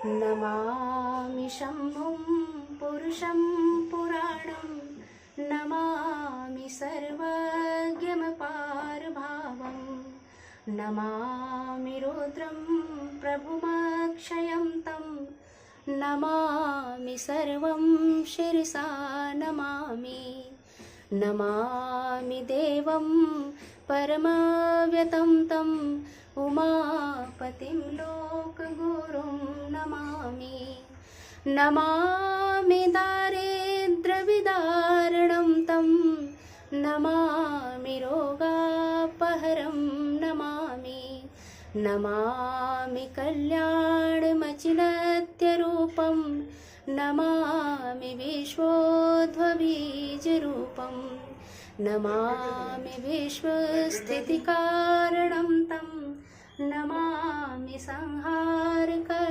नमामि शम्भुं पुरुषं पुराणं नमामि सर्वज्ञमपारभावं नमामि रुद्रं प्रभुमक्षयं तं नमामि सर्वं शिरसा नमामि नमामि देवं परमव्यतं तं उमापतिं लोकगुरुं नमामि नमामि दारिद्र्यविदारणं तं नमामि रोगापहरं नमामि नमामि कल्याणमचिन्त्यरूपं नमामि विश्वोद्भवबीजरूपं नमामि विश्वस्थितिकारणं तं नमामि संहारकरं